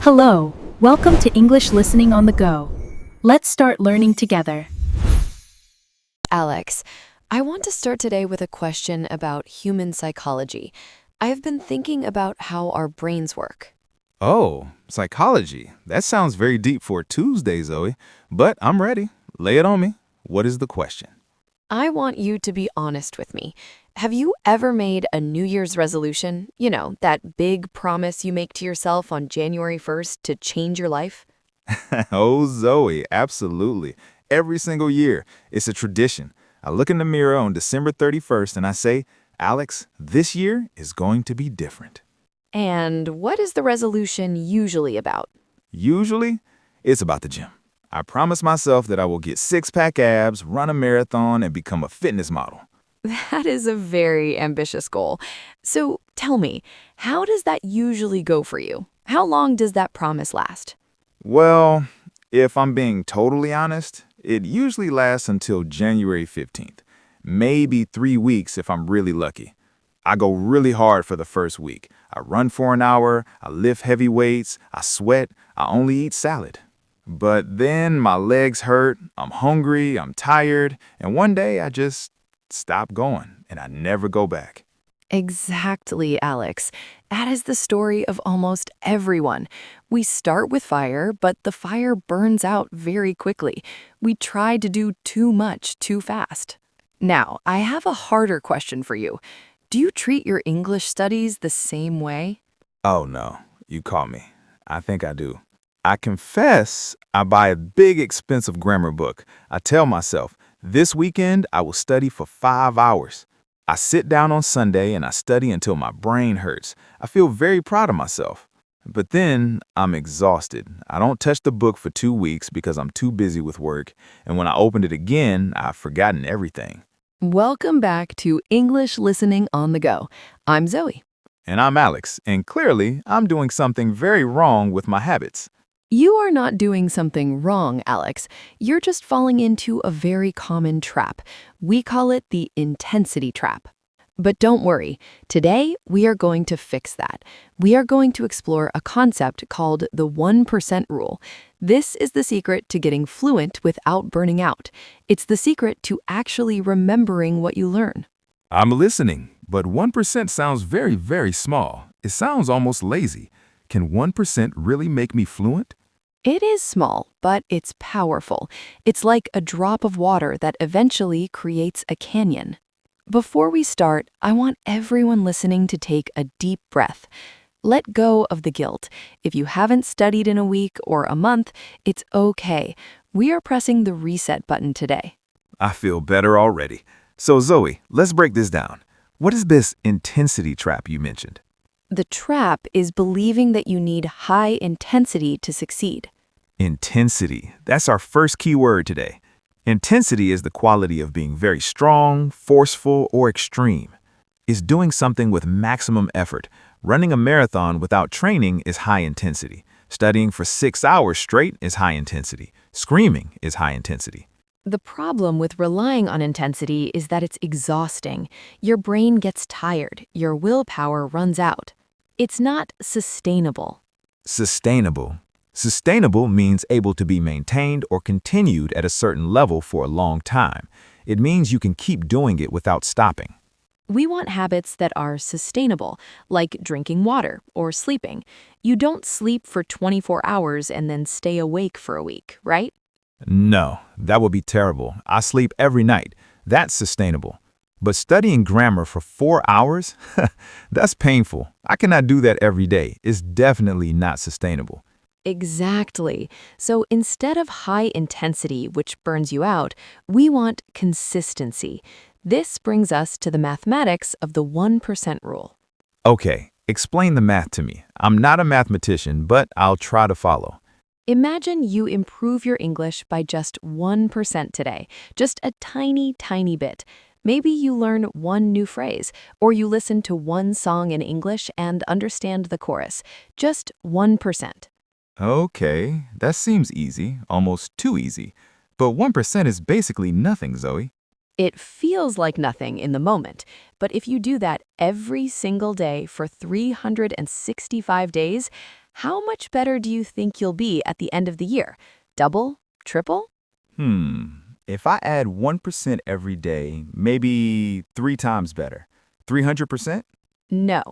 Hello, welcome to English Listening on the Go. Let's start learning together. Alex, I want to start today with a question about human psychology. I have been thinking about how our brains work. Oh, psychology. That sounds very deep for a Tuesday, Zoe. But I'm ready. Lay it on me. What is the question? I want you to be honest with me. Have you ever made a New Year's resolution? You know, that big promise you make to yourself on January 1st to change your life? Oh, Zoe, absolutely. Every single year. It's a tradition. I look in the mirror on December 31st and I say, Alex, this year is going to be different. And what is the resolution usually about? Usually, it's about the gym. I promise myself that I will get six-pack abs, run a marathon, and become a fitness model. That is a very ambitious goal. So tell me, how does that usually go for you? How long does that promise last? Well, if I'm being totally honest, it usually lasts until January 15th. Maybe 3 weeks if I'm really lucky. I go really hard for the first week. I run for an hour, I lift heavy weights, I sweat, I only eat salad. But then my legs hurt, I'm hungry, I'm tired, and one day I just stop going and I never go back. Exactly, Alex. That is the story of almost everyone. We start with fire, but the fire burns out very quickly. We try to do too much too fast. Now, I have a harder question for you. Do you treat your English studies the same way? Oh no, you caught me. I think I do. I confess I buy a big expensive grammar book. I tell myself, this weekend I will study for 5 hours. I sit down on Sunday and I study until my brain hurts. I feel very proud of myself. But then I'm exhausted. I don't touch the book for 2 weeks because I'm too busy with work. And when I open it again, I've forgotten everything. Welcome back to English Listening on the Go. I'm Zoe. And I'm Alex, and clearly I'm doing something very wrong with my habits. You are not doing something wrong, Alex. You're just falling into a very common trap. We call it the intensity trap. But don't worry, today we are going to fix that. We are going to explore a concept called the 1% rule. This is the secret to getting fluent without burning out. It's the secret to actually remembering what you learn. I'm listening, but 1% sounds very, very small. It sounds almost lazy. Can 1% really make me fluent? It is small, but it's powerful. It's like a drop of water that eventually creates a canyon. Before we start, I want everyone listening to take a deep breath. Let go of the guilt. If you haven't studied in a week or a month, it's okay. We are pressing the reset button today. I feel better already. So Zoe, let's break this down. What is this intensity trap you mentioned? The trap is believing that you need high intensity to succeed. Intensity. That's our first key word today. Intensity is the quality of being very strong, forceful, or extreme. It's doing something with maximum effort. Running a marathon without training is high intensity. Studying for 6 hours straight is high intensity. Screaming is high intensity. The problem with relying on intensity is that it's exhausting. Your brain gets tired. Your willpower runs out. It's not sustainable. Sustainable. Sustainable means able to be maintained or continued at a certain level for a long time. It means you can keep doing it without stopping. We want habits that are sustainable, like drinking water or sleeping. You don't sleep for 24 hours and then stay awake for a week, right? No, that would be terrible. I sleep every night. That's sustainable. But studying grammar for 4 hours? That's painful. I cannot do that every day. It's definitely not sustainable. Exactly. So instead of high intensity, which burns you out, we want consistency. This brings us to the mathematics of the 1% rule. Okay, explain the math to me. I'm not a mathematician, but I'll try to follow. Imagine you improve your English by just 1% today, just a tiny, tiny bit. Maybe you learn one new phrase, or you listen to one song in English and understand the chorus. Just 1%. Okay, that seems easy, almost too easy. But 1% is basically nothing, Zoe. It feels like nothing in the moment, but if you do that every single day for 365 days, How much better do you think you'll be at the end of the year? Double? Triple? If I add 1% every day, maybe 3 times better. 300%? No.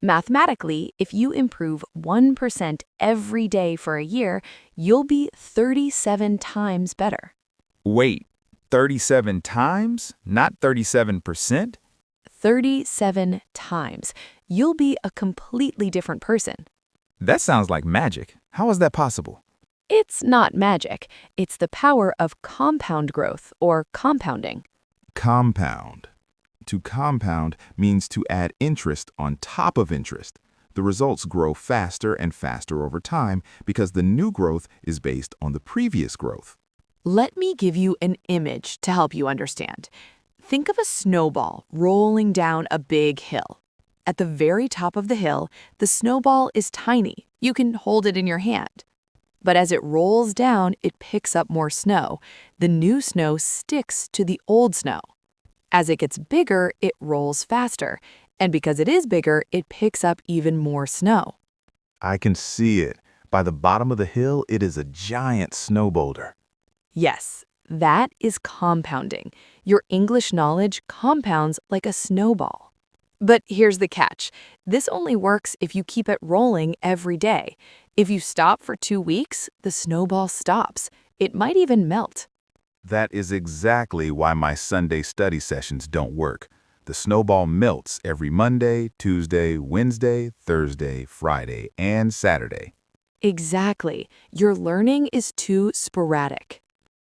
Mathematically, if you improve 1% every day for a year, you'll be 37 times better. Wait, 37 times? Not 37%? 37 times. You'll be a completely different person. That sounds like magic. How is that possible? It's not magic. It's the power of compound growth or compounding. Compound. To compound means to add interest on top of interest. The results grow faster and faster over time because the new growth is based on the previous growth. Let me give you an image to help you understand. Think of a snowball rolling down a big hill. At the very top of the hill, the snowball is tiny. You can hold it in your hand. But as it rolls down, it picks up more snow. The new snow sticks to the old snow. As it gets bigger, it rolls faster. And because it is bigger, it picks up even more snow. I can see it. By the bottom of the hill, it is a giant snow boulder. Yes, that is compounding. Your English knowledge compounds like a snowball. But here's the catch. This only works if you keep it rolling every day. If you stop for 2 weeks, the snowball stops. It might even melt. That is exactly why my Sunday study sessions don't work. The snowball melts every Monday, Tuesday, Wednesday, Thursday, Friday, and Saturday. Exactly. Your learning is too sporadic.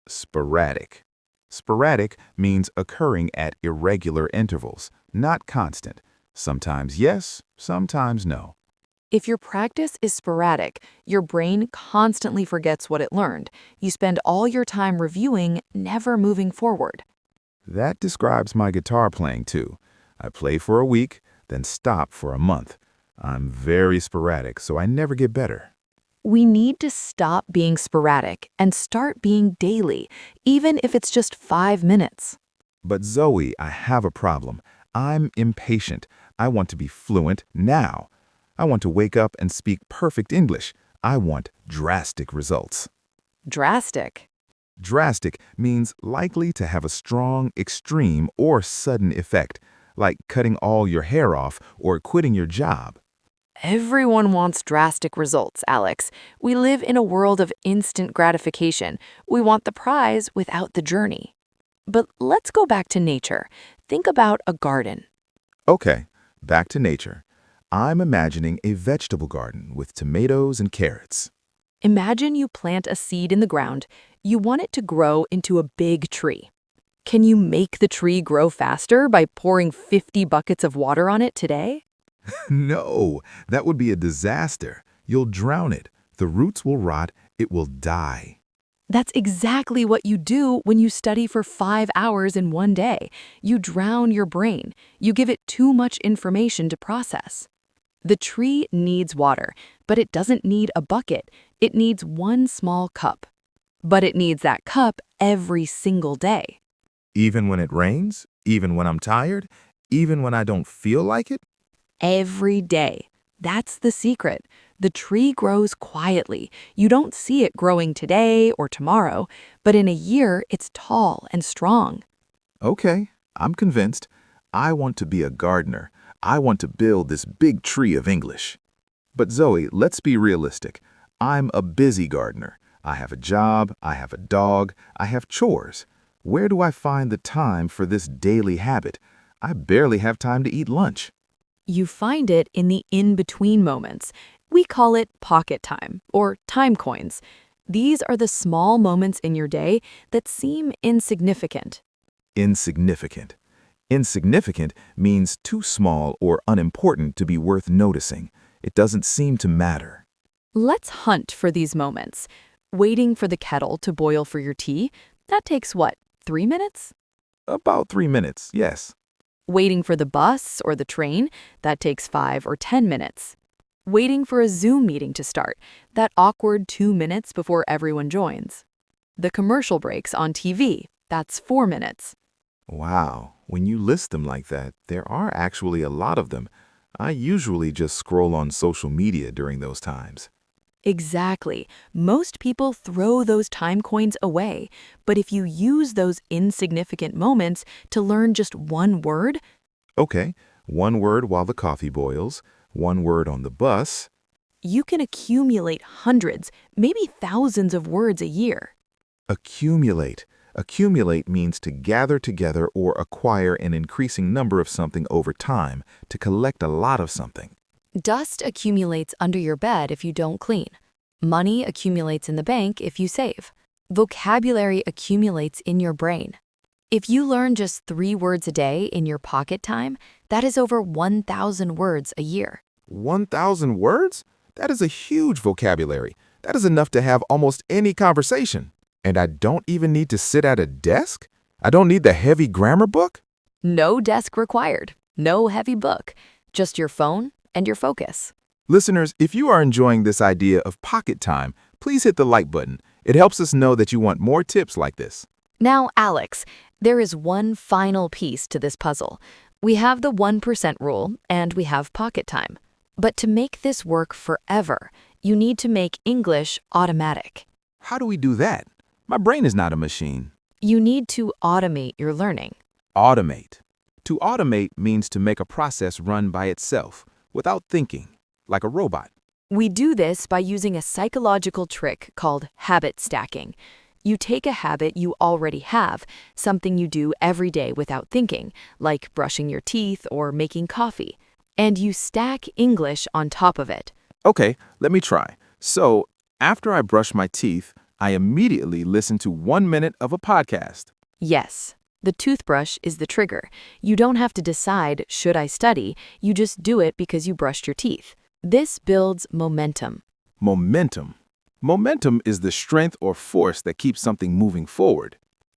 Sporadic. Sporadic means occurring at irregular intervals, not constant. Sometimes yes, sometimes no. If your practice is sporadic, your brain constantly forgets what it learned. You spend all your time reviewing, never moving forward. That describes my guitar playing too. I play for a week, then stop for a month. I'm very sporadic, so I never get better. We need to stop being sporadic and start being daily, even if it's just 5 minutes. But Zoe, I have a problem. I'm impatient. I want to be fluent now. I want to wake up and speak perfect English. I want drastic results. Drastic. Drastic means likely to have a strong, extreme, or sudden effect, like cutting all your hair off or quitting your job. Everyone wants drastic results, Alex. We live in a world of instant gratification. We want the prize without the journey. But let's go back to nature. Think about a garden. Okay, back to nature. I'm imagining a vegetable garden with tomatoes and carrots. Imagine you plant a seed in the ground. You want it to grow into a big tree. Can you make the tree grow faster by pouring 50 buckets of water on it today? No, that would be a disaster. You'll drown it. The roots will rot. It will die. That's exactly what you do when you study for 5 hours in one day. You drown your brain. You give it too much information to process. The tree needs water, but it doesn't need a bucket. It needs one small cup. But it needs that cup every single day. Even when it rains? Even when I'm tired? Even when I don't feel like it? Every day. That's the secret. The tree grows quietly. You don't see it growing today or tomorrow, but in a year, it's tall and strong. Okay, I'm convinced. I want to be a gardener. I want to build this big tree of English. But Zoe, let's be realistic. I'm a busy gardener. I have a job, I have a dog, I have chores. Where do I find the time for this daily habit? I barely have time to eat lunch. You find it in the in-between moments. We call it pocket time or time coins. These are the small moments in your day that seem insignificant. Insignificant. Insignificant means too small or unimportant to be worth noticing. It doesn't seem to matter. Let's hunt for these moments. Waiting for the kettle to boil for your tea, that takes what, 3 minutes? About 3 minutes, yes. Waiting for the bus or the train, that takes 5 or 10 minutes. Waiting for a Zoom meeting to start, that awkward 2 minutes before everyone joins. The commercial breaks on TV, that's 4 minutes. Wow, when you list them like that, there are actually a lot of them. I usually just scroll on social media during those times. Exactly. Most people throw those time coins away, but if you use those insignificant moments to learn just one word, Okay, one word while the coffee boils, one word on the bus. you can accumulate hundreds, maybe thousands of words a year. Accumulate. Accumulate means to gather together or acquire an increasing number of something over time, to collect a lot of something. Dust accumulates under your bed if you don't clean. Money accumulates in the bank if you save. Vocabulary accumulates in your brain. If you learn just 3 words a day in your pocket time, that is over 1,000 words a year. 1,000 words? That is a huge vocabulary. That is enough to have almost any conversation. And I don't even need to sit at a desk? I don't need the heavy grammar book? No desk required, no heavy book, just your phone and your focus. Listeners, if you are enjoying this idea of pocket time, please hit the like button. It helps us know that you want more tips like this. Now, Alex, there is one final piece to this puzzle. We have the 1% rule and we have pocket time. But to make this work forever, you need to make English automatic. How do we do that? My brain is not a machine. You need to automate your learning. Automate. To automate means to make a process run by itself, without thinking, like a robot. We do this by using a psychological trick called habit stacking. You take a habit you already have, something you do every day without thinking, like brushing your teeth or making coffee, and you stack English on top of it. Okay, let me try. So, after I brush my teeth, I immediately listen to 1 minute of a podcast. Yes, the toothbrush is the trigger. You don't have to decide, should I study? You just do it because you brushed your teeth. This builds momentum. Momentum. Momentum is the strength or force that keeps something moving forward.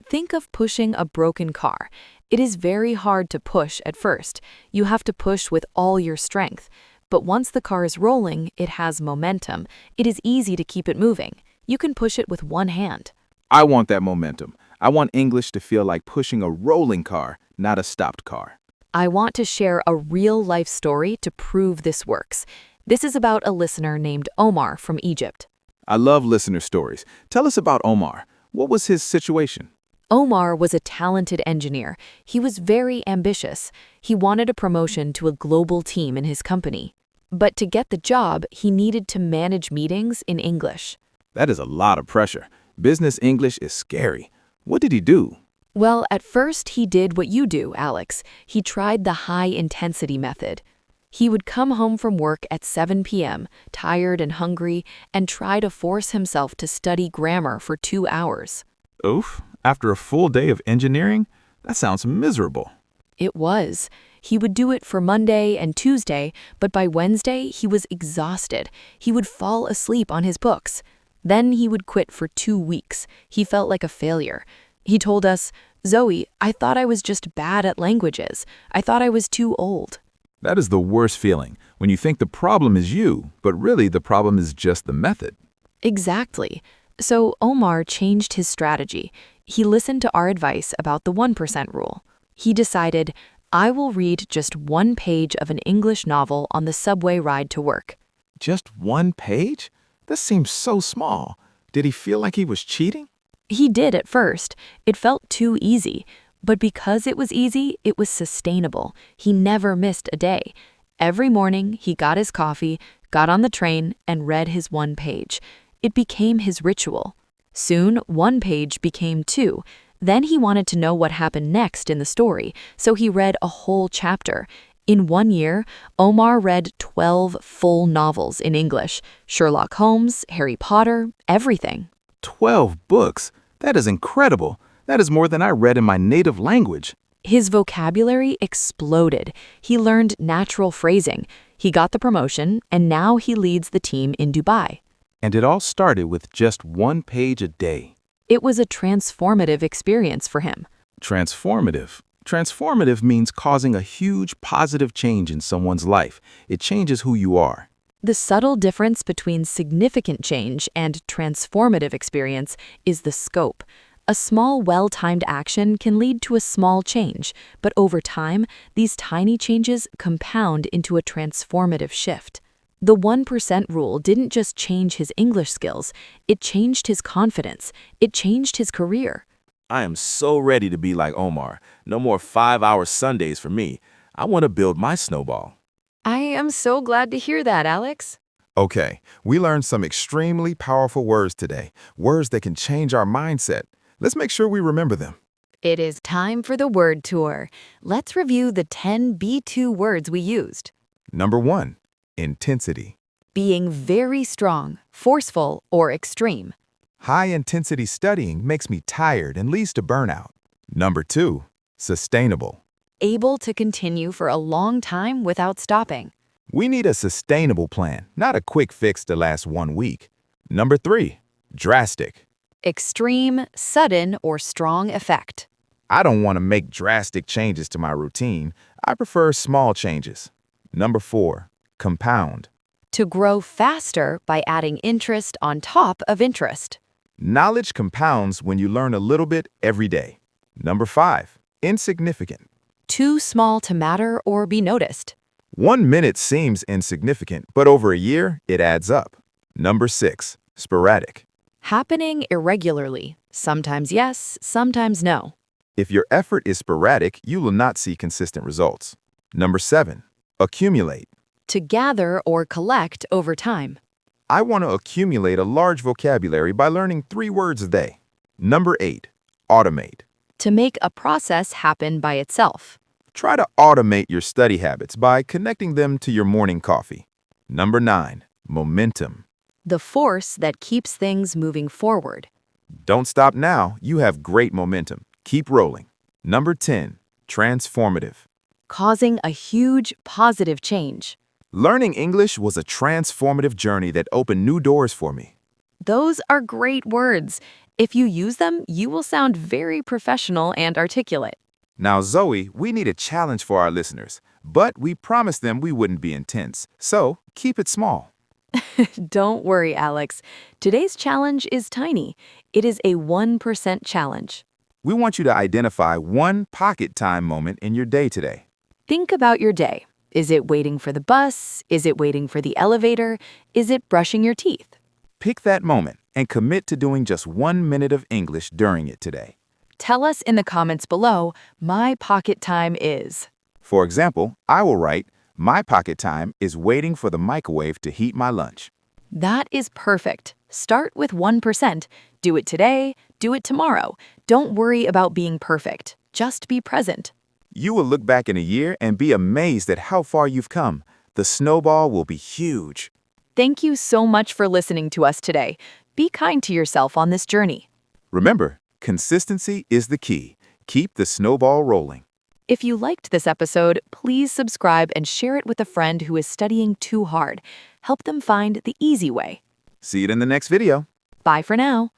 Think of pushing a broken car. It is very hard to push at first. You have to push with all your strength. But once the car is rolling, it has momentum. It is easy to keep it moving. You can push it with one hand. I want that momentum. I want English to feel like pushing a rolling car, not a stopped car. I want to share a real-life story to prove this works. This is about a listener named Omar from Egypt. I love listener stories. Tell us about Omar. What was his situation? Omar was a talented engineer. He was very ambitious. He wanted a promotion to a global team in his company. But to get the job, he needed to manage meetings in English. That is a lot of pressure. Business English is scary. What did he do? Well, at first he did what you do, Alex. He tried the high-intensity method. He would come home from work at 7 p.m., tired and hungry, and try to force himself to study grammar for 2 hours. Oof, after a full day of engineering? That sounds miserable. It was. He would do it for Monday and Tuesday, but by Wednesday he was exhausted. He would fall asleep on his books. Then he would quit for 2 weeks. He felt like a failure. He told us, "Zoe, I thought I was just bad at languages. I thought I was too old." That is the worst feeling, when you think the problem is you, but really the problem is just the method. Exactly. So Omar changed his strategy. He listened to our advice about the 1% rule. He decided, I will read just 1 page of an English novel on the subway ride to work. Just 1 page? This seems so small. Did he feel like he was cheating? He did at first. It felt too easy. But because it was easy, it was sustainable. He never missed a day. Every morning, he got his coffee, got on the train, and read his 1 page. It became his ritual. Soon, 1 page became 2. Then he wanted to know what happened next in the story, so he read a whole chapter. In 1 year, Omar read 12 full novels in English. Sherlock Holmes, Harry Potter, everything. 12 books? That is incredible. That is more than I read in my native language. His vocabulary exploded. He learned natural phrasing. He got the promotion, and now he leads the team in Dubai. And it all started with just 1 page a day. It was a transformative experience for him. Transformative. Transformative means causing a huge positive change in someone's life. It changes who you are. The subtle difference between significant change and transformative experience is the scope. A small, well-timed action can lead to a small change, but over time, these tiny changes compound into a transformative shift. The 1% rule didn't just change his English skills, it changed his confidence, it changed his career. I am so ready to be like Omar. No more 5-hour Sundays for me. I want to build my snowball. I am so glad to hear that, Alex. Okay, we learned some extremely powerful words today, words that can change our mindset. Let's make sure we remember them. It is time for the word tour. Let's review the 10 B2 words we used. Number 1, intensity. Being very strong, forceful, or extreme. High-intensity studying makes me tired and leads to burnout. Number 2, sustainable. Able to continue for a long time without stopping. We need a sustainable plan, not a quick fix to last 1 week. Number 3, drastic. Extreme, sudden, or strong effect. I don't want to make drastic changes to my routine. I prefer small changes. Number 4, compound. To grow faster by adding interest on top of interest. Knowledge compounds when you learn a little bit every day. Number 5, insignificant. Too small to matter or be noticed. 1 minute seems insignificant, but over a year, it adds up. Number 6, sporadic. Happening irregularly. Sometimes yes, sometimes no. If your effort is sporadic, you will not see consistent results. Number 7, accumulate. To gather or collect over time. I want to accumulate a large vocabulary by learning 3 words a day. Number 8, automate. To make a process happen by itself. Try to automate your study habits by connecting them to your morning coffee. Number 9, momentum. The force that keeps things moving forward. Don't stop now. You have great momentum. Keep rolling. Number 10, transformative. Causing a huge positive change. Learning English was a transformative journey that opened new doors for me. Those are great words. If you use them, you will sound very professional and articulate. Now, Zoe, we need a challenge for our listeners, but we promised them we wouldn't be intense, so keep it small. Don't worry, Alex. Today's challenge is tiny. It is a 1% challenge. We want you to identify one pocket time moment in your day today. Think about your day. Is it waiting for the bus? Is it waiting for the elevator? Is it brushing your teeth? Pick that moment and commit to doing just 1 minute of English during it today. Tell us in the comments below, my pocket time is. For example, I will write, my pocket time is waiting for the microwave to heat my lunch. That is perfect. Start with 1%. Do it today, do it tomorrow. Don't worry about being perfect. Just be present. You will look back in a year and be amazed at how far you've come. The snowball will be huge. Thank you so much for listening to us today. Be kind to yourself on this journey. Remember, consistency is the key. Keep the snowball rolling. If you liked this episode, please subscribe and share it with a friend who is studying too hard. Help them find the easy way. See you in the next video. Bye for now.